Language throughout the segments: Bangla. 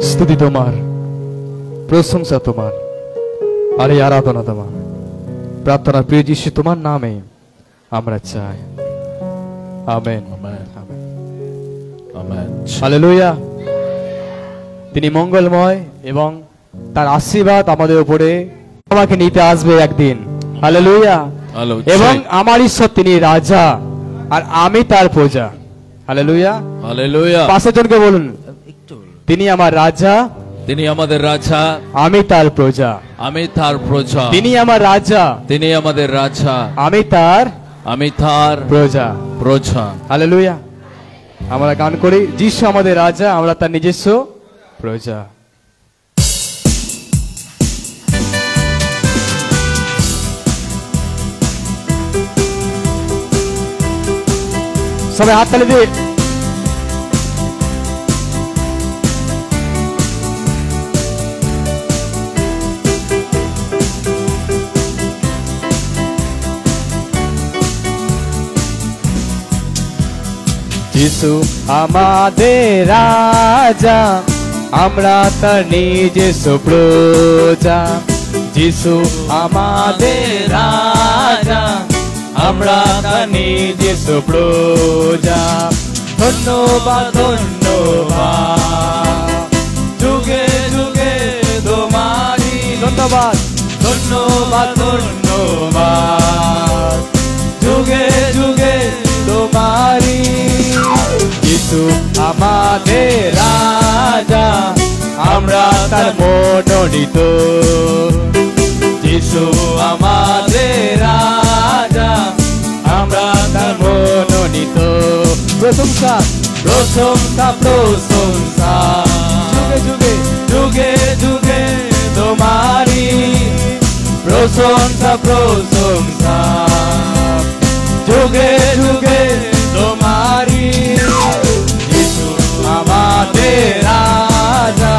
स्तुति तुम्हार, प्रशंसा तुम्हार, अरे आराधना तुम्हार, प्रार्थना प्रिय যিশু তোমার নামে আমরা চাই। Amen amen amen. হালেলুয়া। তিনি মঙ্গলময় এবং তার আশীর্বাদ আমাদের উপরে আমাকে নিতে আসবে একদিন। হালেলুয়া। এবং আমার ঈশ্বর তিনি রাজা আর আমি তার প্রজা। Hallelujah hallelujah. পাশের জনকে বলুন, তিনি আমার রাজা, তিনি আমাদের রাজা, আমি তার প্রজা, আমি তার প্রজা। তিনি আমার রাজা, তিনি আমাদের রাজা, আমি তার প্রজা প্রজা। হালেলুয়া। আমরা গান করি, যিশু আমাদের রাজা, আমরা তার নিজস্ব প্রজা। সবাই হাত তালি দিয়ে যিশু আমাদের রাজা, আমরা তার নিজস্ব প্রজা। যিশু আমাদের রাজা, আমরা তার নিজস্ব প্রজা। ধন্যবাদ ধন্যবাদ, যুগে যুগে তোমারি ধন্যবাদ। ধন্যবাদ ধন্যবাদ, যুগে যুগে তোমারি। যিশু আমাদের রাজা, আমরা তার মনোনীত। যিশু আমাদের রাজা, আমরা তার মনোনীত। প্রশংসা প্রশংসা প্রশংসা, যুগে যুগে যুগে যুগে তোমারি। প্রশংসা প্রশংসা, যুগে যুগে তোমারি। যিশু আমাদের রাজা,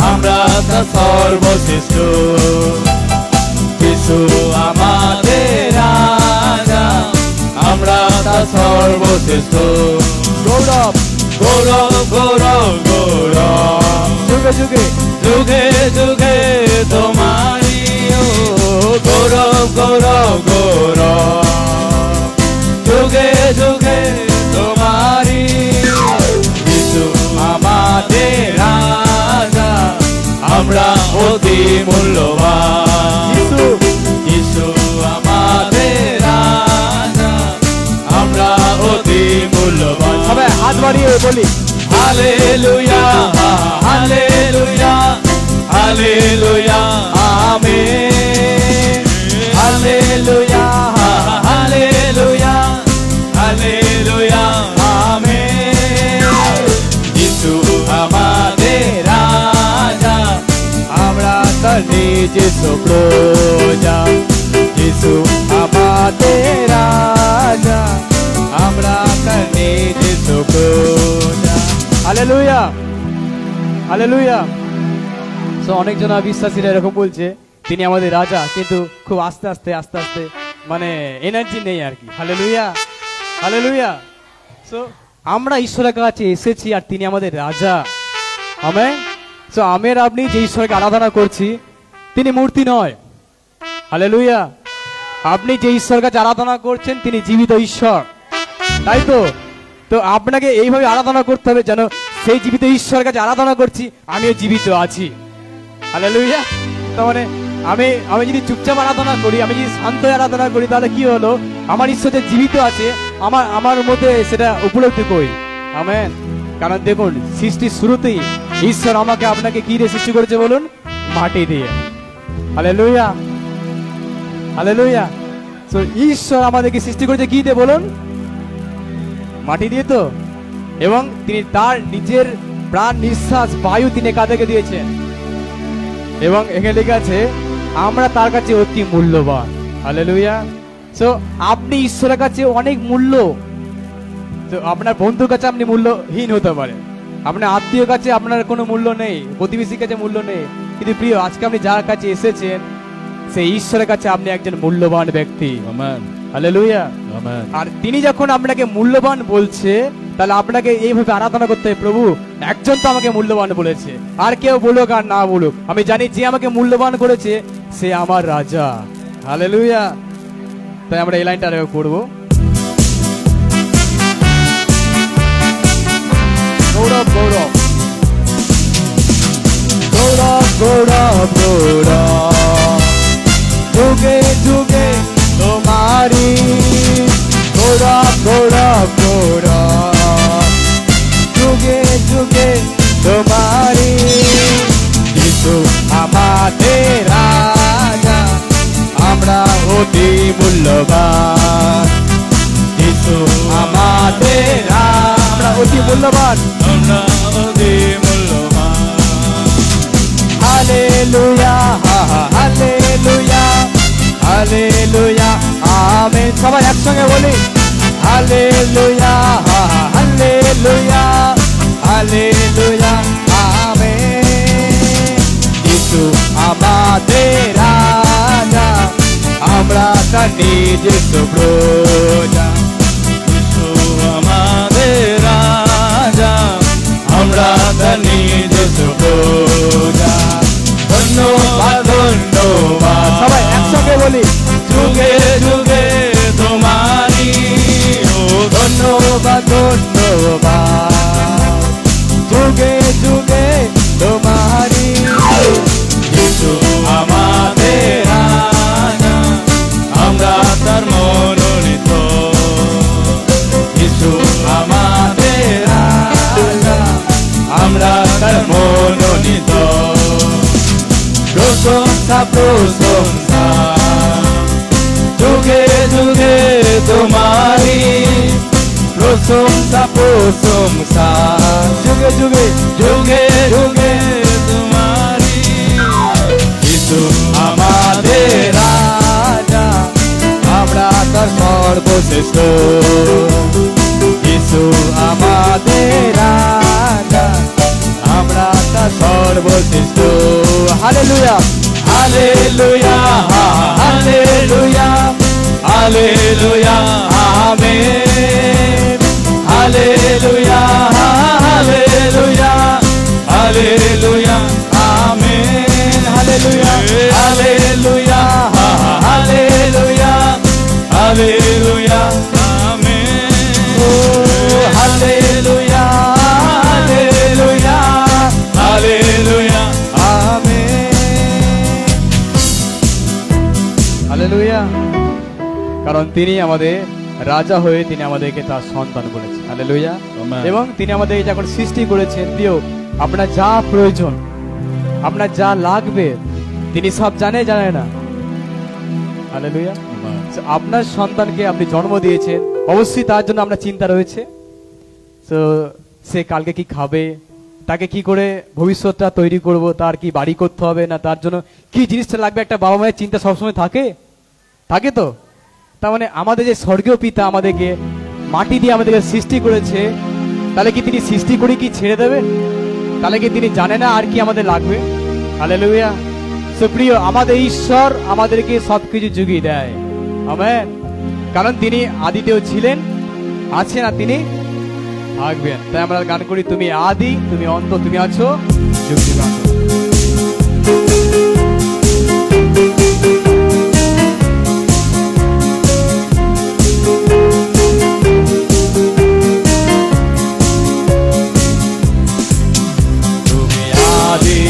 আমরা তার সর্বশ্রেষ্ঠ। যিশু আমাদের রাজা, আমরা তার সর্বশ্রেষ্ঠ। গৌরব গৌরব গৌরব গৌরব, যুগে যুগে যুগে যুগে তোমারি। গৌরব গৌরব গৌরব, যুগে যুগে তোমারি। যিশু আমাদের রাজা, আমরা অতি মূল্যবান। যিশু আমাদের রাজা, আমরা অতি মূল্যবান। সবাই হাত বাড়িয়ে বলি hallelujah hallelujah hallelujah amen. Hallelujah hallelujah hallelujah amen. যিশু আমাদের রাজা, আমরা তার নিজস্ব প্রজা। যিশু আমাদের রাজা, আমরা তার নিজস্ব প্রজা। Hallelujah hallelujah. সো অনেকজন বিশ্বাসীরা এরকম বলছে তিনি আমাদের রাজা, কিন্তু খুব আস্তে আস্তে আস্তে আস্তে মানে এনার্জি নেই আর কি। Hallelujah hallelujah. সো আমরা ঈশ্বরের কাছে এসেছি আর তিনি আমাদের রাজা। আমেন। সো আমের আপনি যে ঈশ্বরকে আরাধনা করছি তিনি মূর্তি নয়। হালেলুয়া। আপনি যে ঈশ্বরের কাছে আরাধনা করছেন তিনি জীবিত ঈশ্বর, তাই তো? তো আপনাকে এইভাবে আরাধনা করতে হবে যেন সেই জীবিত ঈশ্বরের কাছে আরাধনা করছি আমিও জীবিত আছি। হালেলুয়া। তার মানে আমি যদি চুপচাপ আরাধনা করি, আমি যদি শান্ত আরাধনা করি, তাহলে কি হলো? আমার ঈশ্বর যে জীবিত আছে আমার মধ্যে সেটা উপলব্ধি করি। আমেন। কারণ দেখুন, সৃষ্টির শুরুতেই ঈশ্বর আমাকে আপনাকে কি দিয়ে সৃষ্টি করেছে বলুন? মাটি দিয়ে। Hallelujah hallelujah. তো ঈশ্বর আমাদেরকে সৃষ্টি করেছে কি দিয়ে বলুন? মাটি দিয়ে তো। এবং তিনি তার নিজের প্রাণ নিঃশ্বাস বায়ু তিনি কাদেরকে দিয়েছেন? এবং এখানে লেখা আছে আমরা তার কাছে অতি মূল্যবান। হালেলুয়া। সো আপনি ঈশ্বরের কাছে অনেক মূল্য। তো আপনার বন্ধুর কাছে আপনি মূল্যহীন হতে পারে, আপনার আত্মীয় কাছে আপনার কোনো মূল্য নেই, প্রতিবেশীর কাছে মূল্য নেই, কিন্তু প্রিয় আজকে আপনি যার কাছে এসেছেন সেই ঈশ্বরের কাছে আপনি একজন মূল্যবান ব্যক্তি। আমেন। হালেলুয়া। আমেন। আর তিনি যখন আপনাকে মূল্যবান বলছে তাহলে আপনাকে এইভাবে আরাধনা করতে হবে, প্রভু একজন তো আমাকে মূল্যবান বলেছে, আর কেউ বলুক আর না বলুক, আমি জানি যে আমাকে মূল্যবান করেছে সে আমার রাজা। হালেলুয়া। তাই আমরা এই লাইনটা আরেকবার পড়বো। গৌরব গৌরব গৌরব গৌরব গৌরব যুগে যুগে তোমারি, গৌরব গৌরব গৌরব যুগে যুগে তোমারি। যিশু আমাদের রাজা, আমরা অতি মূল্যবান। যিশু আমাদের রাজা, আমরা অতি মূল্যবান, আমরা অতি মূল্যবান। Hallelujah hallelujah hallelujah amen. সবাই একসঙ্গে বলি হালেলুয়া হালেলুয়া হালেলুয়া আমেন। যিশু আমাদের রাজা, আমরা তার নিজস্ব প্রজা। যিশু আমাদের রাজা, আমরা তার নিজস্ব প্রজা। ধন্যবাদ ধন্যবাদ, সবাই একসঙ্গে বলি যুগে যুগে তোমারি। ও ধন্যবাদ ধন্যবাদ যুগে যুগে তোমারি। যিশু আমাদের রাজা, আমরা তার মনোনীত। যিশু আমাদের রাজা, আমরা তার মনোনীত। প্রশংসা প্রশংসা যুগে যুগে তোমারি। প্রশংসা প্রশংসা যুগে যুগে যুগে যুগে তোমারি। যিশু আমাদের রাজা, আমরা তার সর্বশ্রেষ্ঠ। যিশু আমাদের রাজা, আমরা তার সর্বশ্রেষ্ঠ। Hallelujah hallelujah hallelujah hallelujah amen. Hallelujah hallelujah hallelujah amen. Hallelujah hallelujah hallelujah hallelujah amen. ও hallelujah hallelujah hallelujah amen. Hallelujah. কারণ তিনি আমাদের রাজা হয়ে তিনি আমাদেরকে তার সন্তান বলেছেন। হালেলুয়া। আমেন। এবং তিনি আমাদেরকে যখন সৃষ্টি করেছেন, প্রিয় আপনার যা প্রয়োজন, আপনার যা লাগবে তিনি সব জানে না? হালেলুয়া। So, আপনার সন্তানকে আপনি জন্ম দিয়েছেন, অবশ্যই তার জন্য আপনার চিন্তা রয়েছে। তো সে কালকে কি খাবে, তাকে কি করে ভবিষ্যৎটা তৈরি করব, তার কি বাড়ি করতে হবে, না তার জন্য কি জিনিসটা লাগবে, একটা বাবা মায়ের চিন্তা সবসময় থাকে তো। তার মানে আমাদের যে স্বর্গীয় পিতা আমাদেরকে মাটি দিয়ে আমাদেরকে সৃষ্টি করেছে, তাহলে কি তিনি সৃষ্টি করে কি ছেড়ে দেবেন? তাহলে কি তিনি জানে না আর কি আমাদের লাগবে? হালেলুয়া। সো প্রিয়, আমাদের ঈশ্বর আমাদেরকে সবকিছু জুগিয়ে দেয়। আমেন। কারণ তিনি আদিতেও ছিলেন, আছেন, আর তিনি থাকবেন। তাই আমরা গান করি, তুমি আদি, তুমি অন্ত, তুমি আছো যুগ যুগান্তর। তুমি আদি,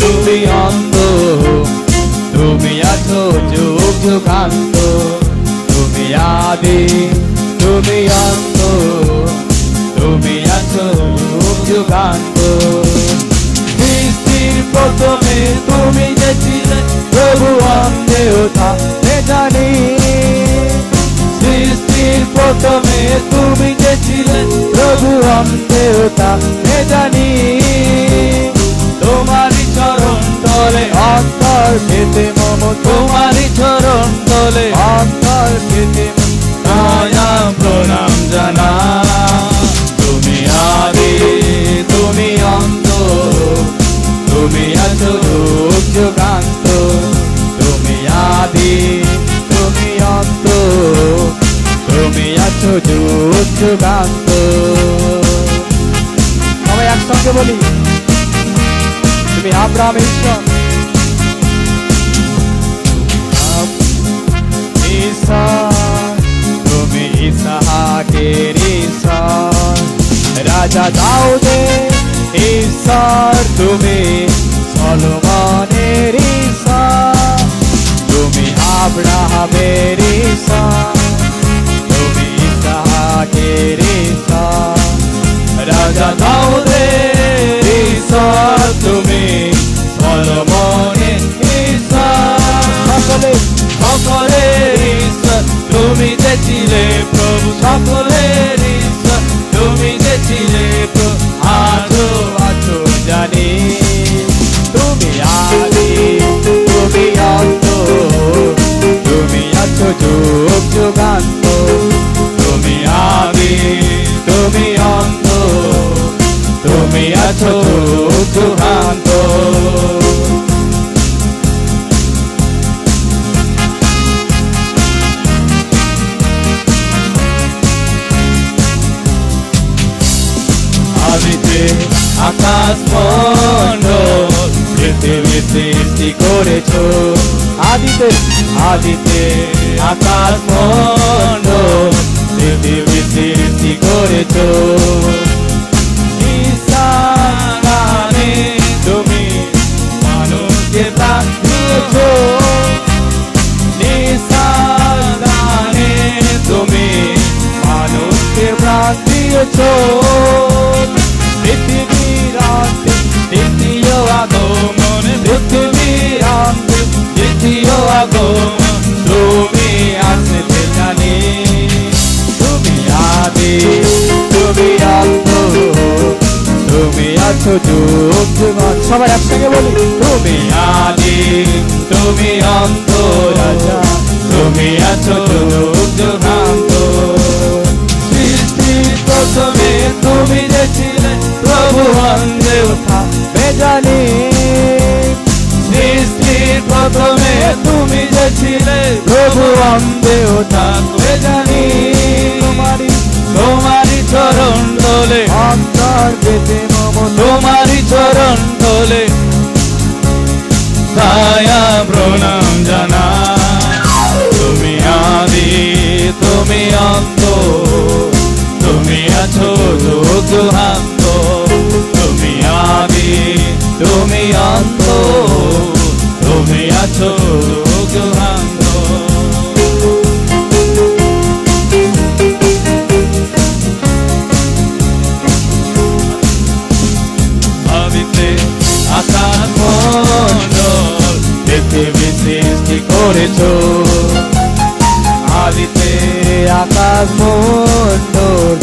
তুমি অন্ত, তুমি আছো যুগ যুগান্ত। তুমি আদি, তুমি অন্ত, তুমি আছো যুগ যুগান্ত। সৃষ্টির প্রথমে তুমি যে ছিলে, প্রভু অন্ধেয়তা জানি। সৃষ্টির প্রথমে তুমি যে ছিলে, প্রভু অন্ধেয়তা জানি। তোমারই চরণ তলে অন্তর পেতে মম, তোমারই চরণ তলে অন্তর পেতে দয়া প্রণাম জানা। তুমি আদি, তুমি অন্ত, তুমি আছো যুগ যুগান্ত। তুমি আদি, তুমি অন্ত, তুমি আছো যুগ যুগান্ত। তুমি আব্রাহামের ঈশ্বর, ঈশ্বর তুমি ইসহাকের ঈশ্বর, রাজা দাউদের ঈশ্বর তুমি সলোমনের ঈশ্বর, তুমি আব্রাহামের ঈশ্বর, তুমি ইসহাকের ঈশ্বর, রাজা দাউদের ঈশ্বর তুমি সলোমনের ঈশ্বর, সকলের ঈশ্বর তুমি যে ছিলে প্রভু, সকলের ঈশ্বর তুমি যে ছিলে প্রভু, আছো আছো জানি তুমি আদি তুমি অন্ত, তুমি আছো যুগ যুগান্ত, তুমি আদি তুমি অন্ত, তুমি আছো যুগ যুগান্ত। আদিতে আকাশ মণ্ডল পৃথিবী সৃষ্টি করেছো, আদিতে আদিতে আকাশ মণ্ডল পৃথিবী সৃষ্টি করেছো, নিঃসন্তানে তুমি মানুষকে প্রাণ দিয়েছো, নিঃসন্তানে তুমি মানুষকে প্রাণ দিয়েছো, পৃথিবীর অন্তে দ্বিতীয় আগমন, পৃথিবীর অন্তে দ্বিতীয় আগমন তুমি আসতে জানি, তুমি আদি তুমি অন্ত, তুমি আছো যুগ যুগান্ত, সবাই একসঙ্গে বলি তুমি আদি তুমি অন্ত, রাজা তুমি আছো যুগ যুগান্ত, সৃষ্টির প্রথমে তুমি যে ছিলে প্রভু অন্ধে উঠা বেজানি, সৃষ্টির প্রথমে তুমি যে ছিলে প্রভু অন্ধে উঠা বেজানি, তোমারি চরণ তোলে অন্তর পেতে মম, তোমারি চরণ তোলে ছায়া প্রণাম জানা, তুমি আদি তুমি অন্ত, তুমি আছো যুগ যুগান্ত, তুমি আদি তুমি অন্ত, তুমি আছো যুগ যুগান্ত। আদিতে আকাশ মণ্ডল পৃথিবী সৃষ্টি করেছো, আদিতে আকাশ মণ্ডল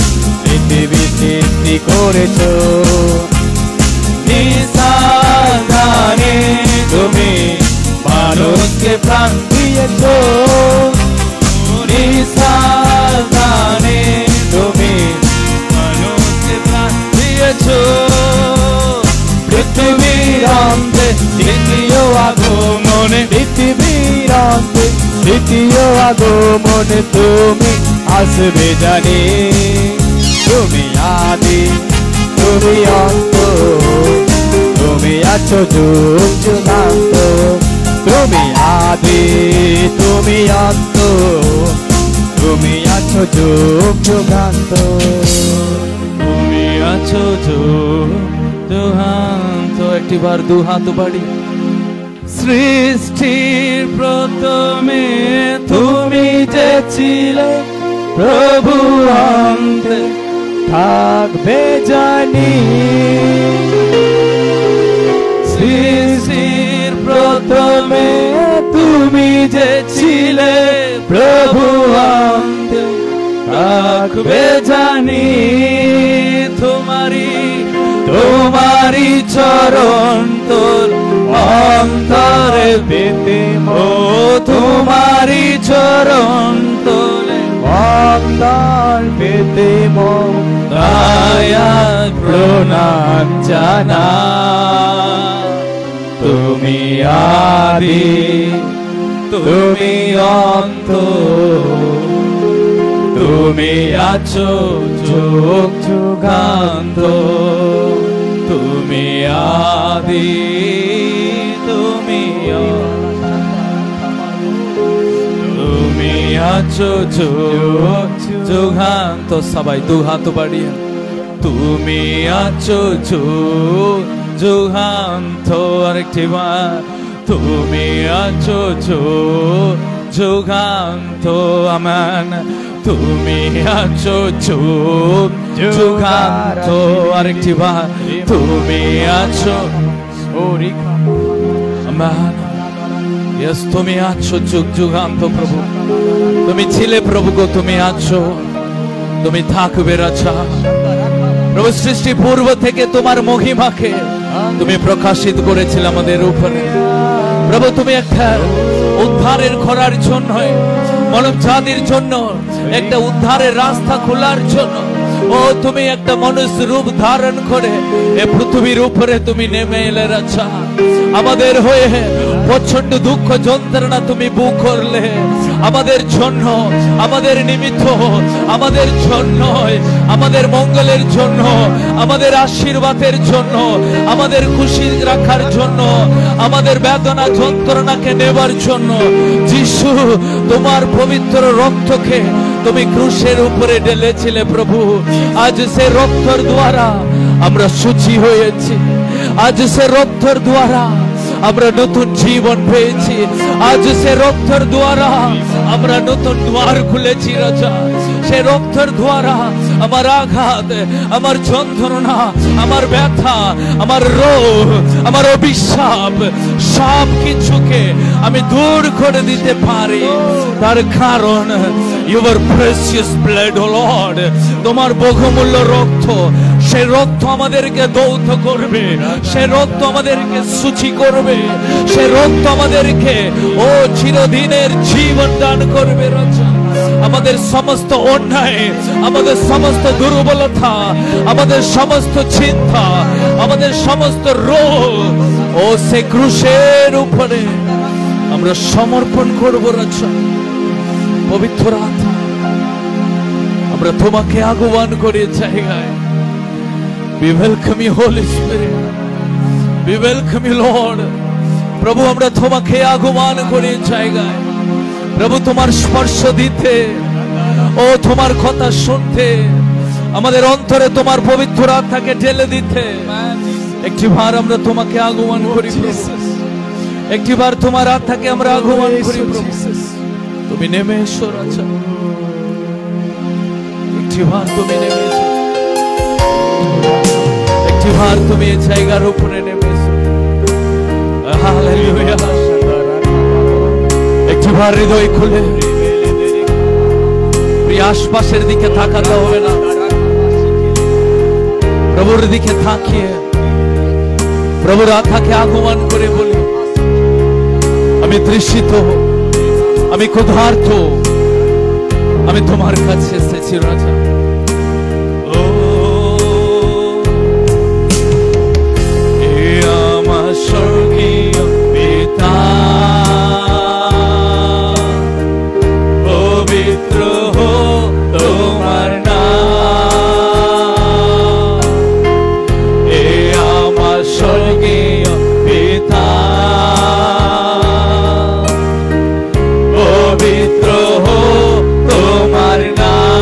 পৃথিবী সৃষ্টি করেছো, নিঃসন্তানে তুমি মানুষকে প্রাণ দিয়েছো, নিঃসন্তানে তুমি মানুষকে প্রাণ দিয়েছো, পৃথিবীর অন্তে দ্বিতীয় আগমনে, পৃথিবীর অন্তে দ্বিতীয় আগমনে তুমি আসবে জানি, তুমি আদি তুমি অন্ত, তুমি আছো যুগ যুগান্ত, তুমি আদি তুমি অন্ত, তুমি আছো যুগ যুগান্ত, তুমি আছো যুগ যুগান্ত। একটিবার দু হাত বাড়ি, সৃষ্টির প্রথমে তুমি যে ছিলে প্রভু অন্তে থাকবে জানি, সৃষ্টির প্রথমে তুমি যে ছিলে প্রভু অন্তে থাকবে জানি, তোমারি চরণ তোল অন্তরে পেতে মো, তোমারি চরণ তোলে অন্তর পেতে মো, দয়া প্রণাম জানা, তুমি আদি তুমি অন্ত, তুমি আছো যুগ যুগান্ত, তুমি আদি, তুমি তুমি আছো যুগান্ত। সবাই দু হাত বাড়িয়ে, তুমি আছো যুগান্ত। আরেকটি বার, তুমি আছো যুগান্ত। আমেন। তুমি আছো যুগান্ত। আরেকটি বার, তুমি আছো। আমেন। ইয়েস, তুমি আছো যুগান্ত প্রভু। তুমি ছিলে প্রভু গো, তুমি আছো, তুমি থাকবে রাজা প্রভু। সৃষ্টি পূর্ব থেকে তোমার মহিমাকে তুমি প্রকাশিত করেছিলে আমাদের উপরে প্রভু। তুমি একটা উদ্ধারের করার জন্য, মানব জাতির জন্য একটা উদ্ধারের রাস্তা খোলার জন্য ও তুমি একটা মানুষ রূপ ধারণ করে এ পৃথিবীর উপরে তুমি নেমে এলে রাজা। আমাদের হয়ে প্রচন্ড দুঃখ যন্ত্রণা তুমি বুক করলে আমাদের জন্য, আমাদের নিমিত্ত, আমাদের জন্য, আমাদের মঙ্গলের জন্য, আমাদের আশীর্বাদের জন্য, আমাদের খুশি রাখার জন্য, আমাদের বেদনা যন্ত্রণাকে নেবার জন্য যিশু তোমার পবিত্র রক্তকে তুমি ক্রুশের উপরে ঢেলেছিলে প্রভু। আজ সে রক্তের দ্বারা আমরা শুচি হয়েছি, আজ সে রক্তের দ্বারা আমরা নতুন জীবন পেয়েছি, আজ সে রক্তের দ্বারা আমরা নতুন দ্বার খুলেছি রাজা। সে রক্তের দ্বারা আমার আঘাত, আমার যন্ত্রণা, আমার ব্যথা, আমার রোগ, আমার অভিশাপ সব কিছুকে আমি দূর করে দিতে পারি। তার কারণ your precious blood, O Lord, তোমার বহুমূল্য রক্ত, সে রক্ত আমাদেরকে দৌত করবে, সে রক্ত আমাদেরকে শুচি করবে, সে রক্ত আমাদেরকে ও চিরদিনের জীবন দান করবে রাজা। আমাদের সমস্ত অন্যায়, আমাদের সমস্ত দুর্বলতা, আমাদের সমস্ত চিন্তা, আমাদের সমস্ত রোগ ও সে ক্রুশের উপরে আমরা সমর্পণ করব রাজা। পবিত্র আত্মা, আমরা তোমাকে আহ্বান করি জায়গায়। We welcome you, Holy Spirit. We welcome you, Lord. প্রভু, আমরা তোমাকে আহ্বান করি জায়গায় প্রভু, তোমার স্পর্শ দিতে ও তোমার কথা শুনতে, আমাদের অন্তরে তোমার পবিত্র আত্মাকে ঢেলে দিতে। একটিবার আমরা তোমাকে আহ্বান করি প্রভু, একটিবার তোমার আত্মাকে আমরা আহ্বান করি প্রভু। তুমি নেমে এসো রাজা, একটিবার তুমি নেমে এসো, একটিবার তুমি এই জায়গার উপরে নেমে এসো। হালেলুয়া। একটিবার হৃদয় খুলে আশপাশের দিকে তাকাতে হবে না, প্রভুর দিকে তাকিয়ে প্রভুর আত্মাকে আহ্বান করে বলি, আমি তৃষিত, আমি ক্ষুধার্ত, আমি তোমার কাছে এসেছি রাজা। ও আমার স্বর্গীয় পিতা, পবিত্র তোমার নাম। এ আমার স্বর্গীয় পিতা, পবিত্র তোমার নাম।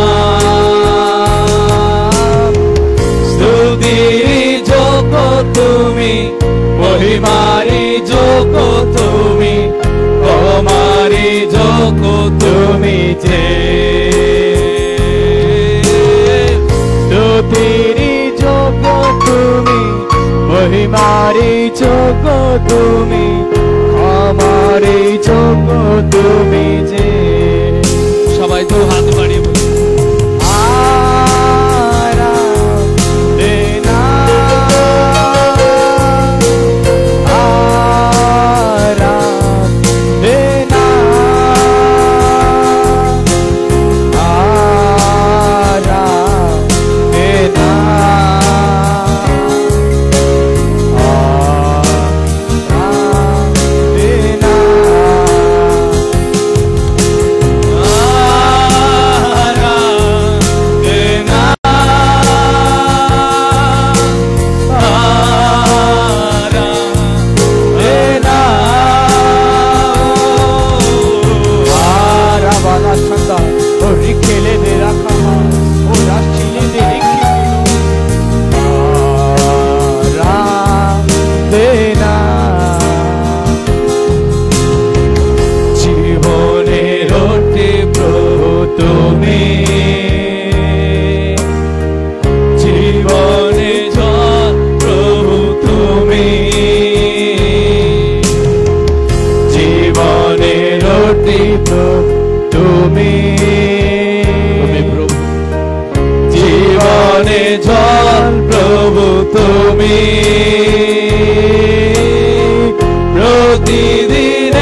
স্তুতির যোগ্য তুমি, মহিমারি যোগ্য তুমি, তোমারি যোগ্য তুমি যে। স্তুতির যোগ্য তুমি, মহিমারি যোগ্য তুমি, আমারি যোগ্য তুমি যে। সবাই তো হাত বাড়িয়ে বলি, তুমি প্রতিদিনের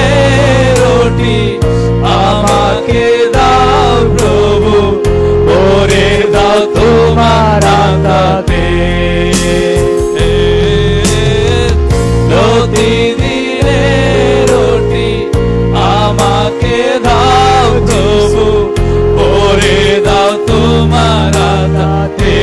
রুটি আমাকে দাও প্রভু, ভরে দাও তোমার হাতে। প্রতিদিনের রুটি আমাকে দাও প্রভু, ভরে দাও তোমার হাতে।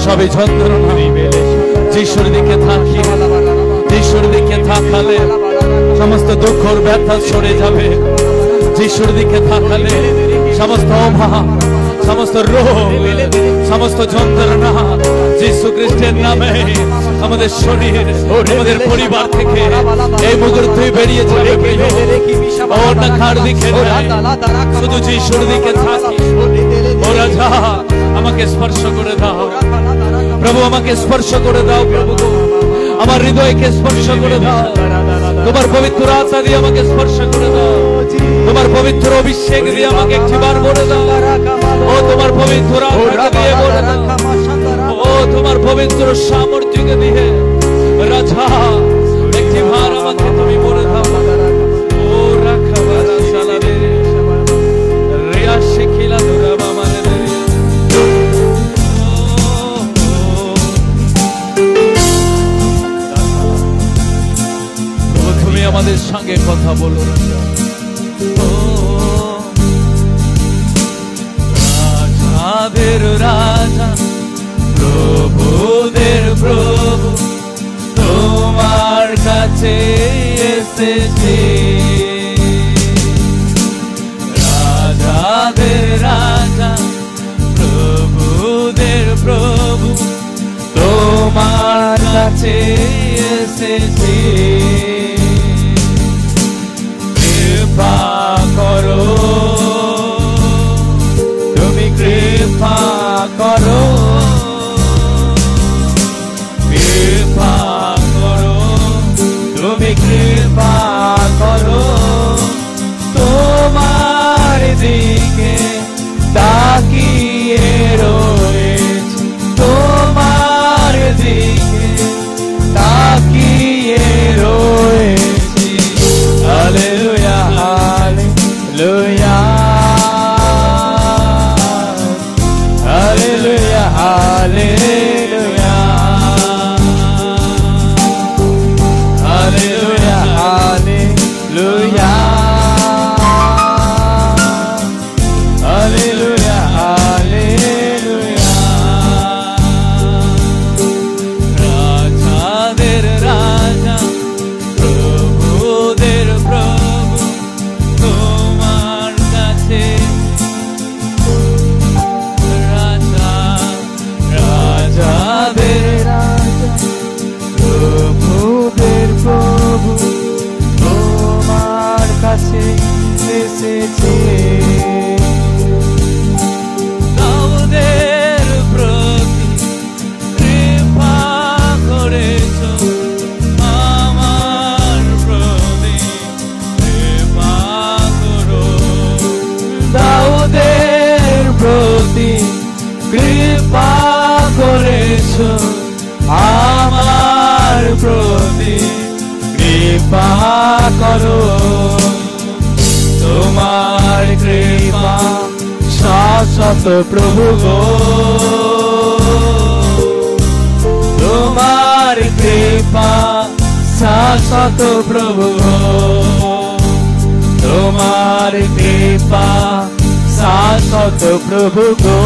সবই যন্ত্রণা যিশুর দিকে থাকি, যিশুর দিকে থাকালে সমস্ত দুঃখর ব্যথা সরে যাবে। যিশুর দিকে থাকালে সমস্ত অভাব, সমস্ত রোগ, সমস্ত যন্ত্রণা যিশু খ্রিস্টের নামে আমাদের শরীর, আমাদের পরিবার থেকে এই মুহূর্তে বেরিয়ে যাবে প্রিয়। ও নাকার দিকে নয়, শুধু যিশুর দিকে থাকি। ও রাজা, আমাকে স্পর্শ করে দাও প্রভু, আমাকে স্পর্শ করে দাও প্রভু, আমার হৃদয়কে স্পর্শ করে দাও। তোমার পবিত্র আত্মা দিয়ে আমাকে স্পর্শ করে দাও, তোমার পবিত্র অভিষেক দিয়ে আমাকে একটিবার বলে দাও। ও তোমার পবিত্র আত্মা দিয়ে বলে দাও, ও তোমার পবিত্র সামর্থ্যকে দিয়ে রাজা একটিবার আমাকে তুমি বলে দাও। ও রাখাবারা সালারে রিয়া শিখিলা দুরা বামারে আমাদের সঙ্গে কথা বলো রাজা। রাজাদের রাজা, প্রভুদের প্রভু, তোমার কাছে এসেছি। রাজাদের রাজা, প্রভুদের প্রভু, তোমার কাছে এসেছি। কৃপা করো, তুমি কৃপা করো, কৃপা করো, তুমি কৃপা করো। তোমার দিকে তাকিয়ে রয়েছি, তোমার দিকে তাকিয়ে রয়েছি। Hallelujah, hallelujah, hallelujah, hallelujah, hallelujah, hallelujah, hallelujah, hallelujah. রাজাদের রাজা, প্রভুদের প্রভু, তোমার কাছে রাজা। রাজাদের রাজা, প্রভুদের প্রভু, তোমার কাছে এসেছি। দাউদের প্রতি কৃপা করেছ, আমার প্রতি কৃপা করো। দাউদের প্রতি কৃপা করেছ, আমার প্রতি কৃপা করো। তোমার কৃপা শাশ্বত প্রভু গো, তোমার কৃপা শাশ্বত প্রভু গো, তোমার কৃপা শাশ্বত প্রভু গো,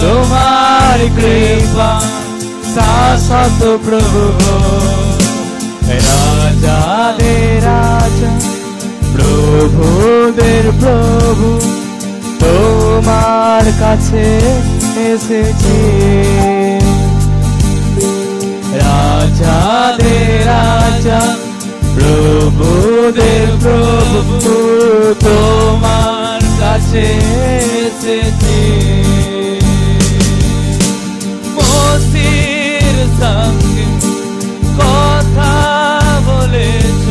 তোমার কৃপা শাশ্বত প্রভু গো। রাজাদের রাজা, প্রভুদের প্রভু, তোমার কাছে এসেছি। রাজাদের রাজা, প্রভুদের প্রভু, তোমার কাছে এসেছি। মসির সঙ্গে কথা বলেছ,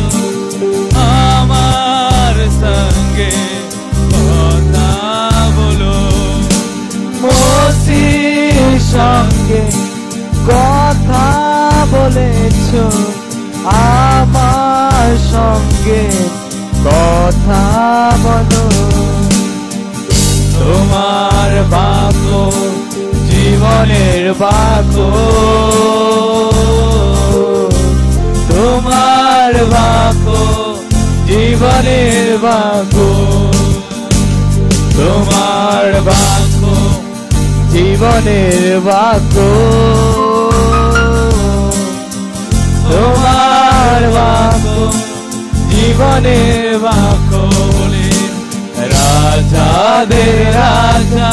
আমার সঙ্গে কথা বলো। মসির সঙ্গে কথা বলেছ, আমার সঙ্গে কথা বলো। তোমার বাক্য জীবনের বাক্য, তোমার বাক্য জীবনের বাক্য, তোমার বাক্য জীবনের বাক্য, তোমার বাক্য জীবনের বাক্য বলে। রাজাদের রাজা,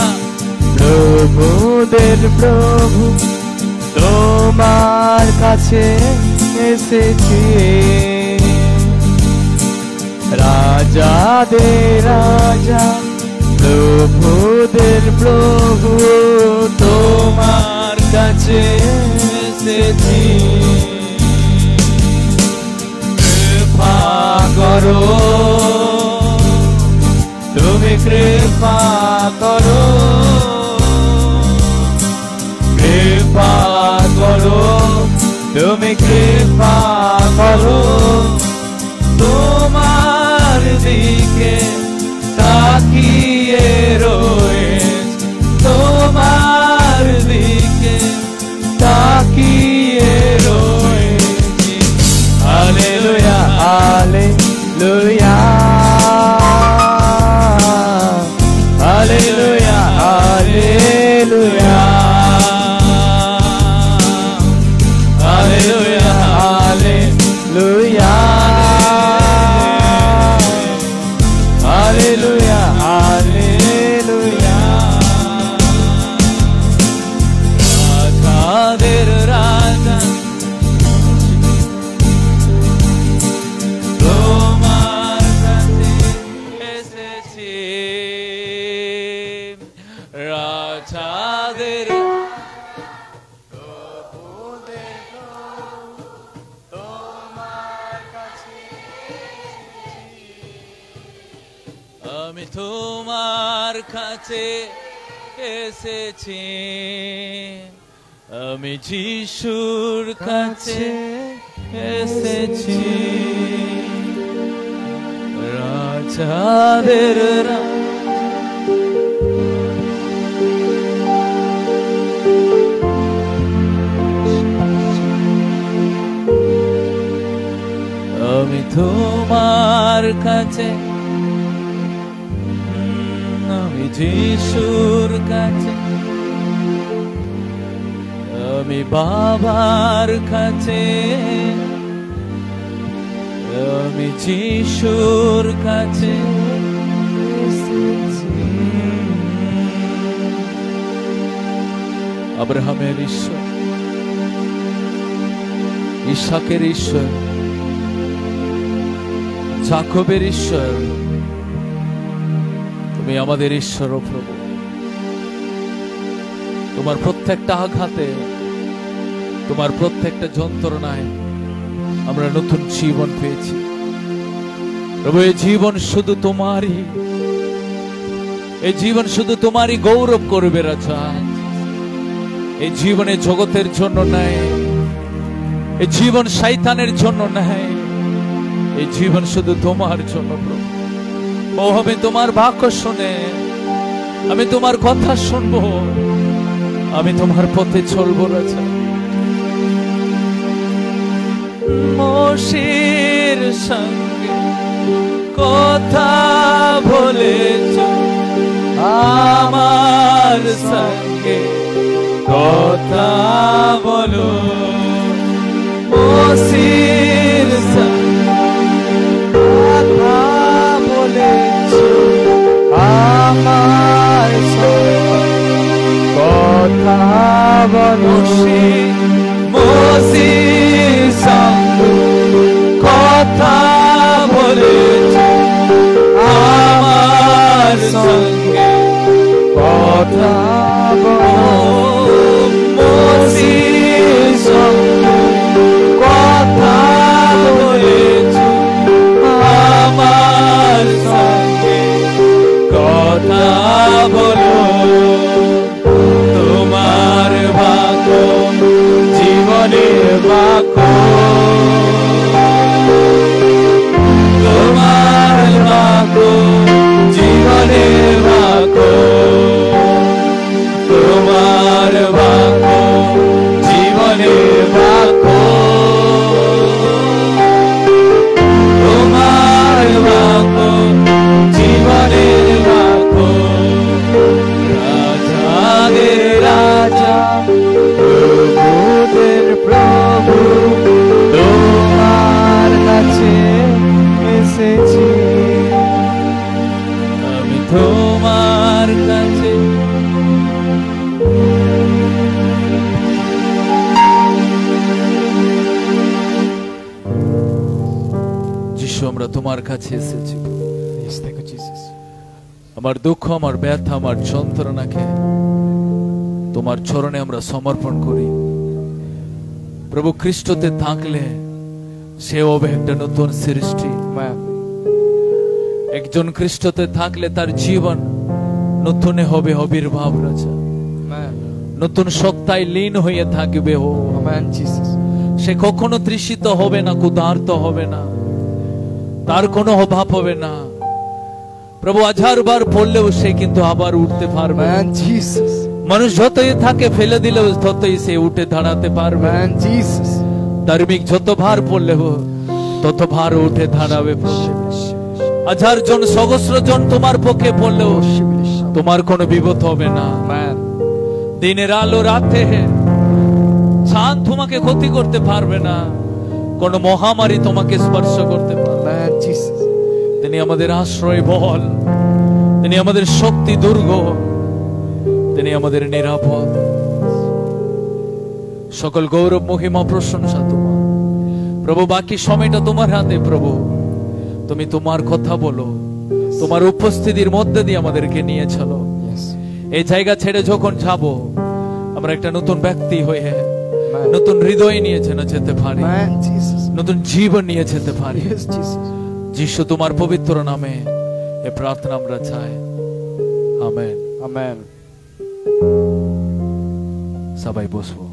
প্রভুদের প্রভু তোমার কাছে এসেছি, রাজাদের রাজা প্রভুদের প্রভু তোমার কাছে এসেছি। কৃপা করো তুমি, কৃপা করো, কৃপা করো তুমি, কৃপা করো, তোমার দিকে তাকিয়ে রয়েছে, তোমার দিকে তাকিয়ে রয়েছি। Hallelujah hallelujah hallelujah hallelujah hallelujah hallelujah hallelujah hallelujah. রাজাদের রাজা তোমার কাছে এসেছি, রাজাদের আমি তোমার কাছে এসেছি, আমি যিশুর কাছে এসেছি, রাজাদের আমি তোমার কাছে, আমি যিশুর কাছে, আমি বাবার কাছে, আমি যিশুর কাছে এসেছি। আব্রাহামের ঈশ্বর, ইসাকের ঈশ্বর, যাকবের ঈশ্বর, তুমি আমাদের ঈশ্বর ও প্রভু। তোমার প্রত্যেকটা আঘাতে, তোমার প্রত্যেকটা যন্ত্রণায় আমরা নতুন জীবন পেয়েছি প্রভু। এই জীবন শুধু তোমারই, এই জীবন শুধু তোমারই গৌরব করবে রাজা। এই জীবনে জগতের জন্য নাই, এই জীবন শয়তানের জন্য নাই, এই জীবন শুধু তোমার জন্য প্রভু। ও আমি তোমার বাক্য শুনে, আমি তোমার কথা শুনবো, আমি তোমার পথে চলবো রাজা। মোশির সঙ্গে কথা বলেছ, আমার সঙ্গে কথা বলো। মোশির সঙ্গে কথা বলেছ, আমার সঙ্গে কথা বলো। মোশির সঙ্গে কথা বলেছ, আমার সঙ্গে কথা বলো। মোশির সঙ্গে কথা বলেছ, আমার সঙ্গে কথা বলো। তোমার ভাগ্য জীবনের ভাগ্য, তোমার ভাগ্য জীবনের ভাগ্য, তোমার ভাগ্য জীবনের ভাগ্য, তোমার ভাগ্য জীবনের ভাগ্য। রাজাদের রাজা প্রভুদের প্রভু তোমার কাছে এসেছি, আমি তোমার কাছে আমরা তোমার কাছে এসেছি। Yes, thank you, Jesus. আমার দুঃখ, আমার ব্যথা, আমার যন্ত্রণাকে তোমার চরণে আমরা সমর্পণ করি। প্রভু, খ্রিস্টতে থাকলে সে হবে একটা নতুন সৃষ্টি। Amen. একজন খ্রিস্টতে থাকলে তার জীবন নতুনে হবে আবির্ভাব রাজা, Amen. নতুন সত্তায় লীন হয়ে থাকবে ও। Amen, Jesus. সে কখনো তৃষিত হবে না, ক্ষুধার্ত হবে না, তার কোনো অভাব হবে না। প্রভু, 1000 বার পড়লেও সে কিন্তু আবার উঠতে পারবে। Amen, Jesus. মানুষ যতই থাকে ফেলে দিলেও ততই সে উঠে দাঁড়াতে পারবে। Amen, Jesus. ধার্মিক যত ভার পড়লেও তত ভার উঠে দাঁড়াবে। প্রভু, 1000 জন, সহস্র জন তোমার পক্ষে পড়লেও তোমার কোনো বিপদ হবে না। Amen. দিনের আলো রাতে চাঁদ তোমাকে ক্ষতি করতে পারবে না, কোন মহামারী তোমাকে স্পর্শ করতে পারবে না। Amen, Jesus. তিনি আমাদের আশ্রয় বল, তিনি আমাদের শক্তি দুর্গ, তিনি আমাদের নিরাপদ। সকল গৌরব, মহিমা, প্রশংসা তোমার। প্রভু, বাকি সময়টা তোমার হাতে। প্রভু, তুমি তোমার কথা বলো, তোমার উপস্থিতির মধ্যে দিয়ে আমাদেরকে নিয়ে চলো। Yes. এই জায়গা ছেড়ে যখন যাব, আমরা একটা নতুন ব্যক্তি হয়ে Amen. নতুন হৃদয় নিয়ে যেন যেতে পারি, Amen, Jesus. নতুন জীবন নিয়ে যেতে পারি। Yes, Jesus. যিশু, তোমার পবিত্র নামে এই প্রার্থনা আমরা চাই। আমেন। Amen. সবাই বসবো।